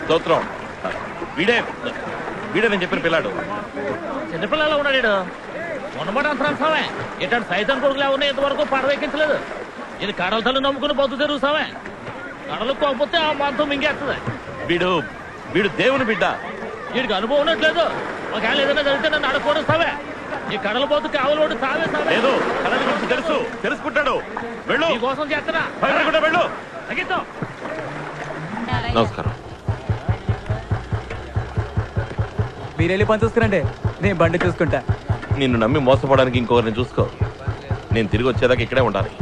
స్తోత్రం. వీడే వీడే నేను చెప్పిన పిల్లాడు. చిన్నపిల్లలా ఉన్నాడు. ఉన్నమాట అంతరాంశమే ఇట్లాంటి సైతం కొడుకులా ఉన్నాయి. ఇంతవరకు పడవెక్కించలేదు. ఇది కడల తల్లి నమ్ముకుని బతు తిరుగుతామే. కడలు కోకపోతే ఆ మాంతం మింగేస్తుంది. వీడు వీడు దేవుని బిడ్డ. వీడికి అనుభవం ఉన్నట్లేదు. ఒకవేళ ఏదైనా జరిగితే నన్ను అడుక్కోనిస్తావే. ఈ కడల పోతు కావలి ఓడి సావే సావే. లేదు, కడల గురించి తెలుసు, తెలుసుకుంటాడు. వెళ్ళు. నీ కోసం చేస్తున్నా. వెళ్ళు. తగ్గిద్దాం. నమస్కారం. మీరు వెళ్ళి పని చూసుకురండి, నేను బండి చూసుకుంటా. నిన్ను నమ్మి మోసపోవడానికి ఇంకొకరిని చూసుకో. నేను తిరిగి వచ్చేదాకా ఇక్కడే ఉండాలి.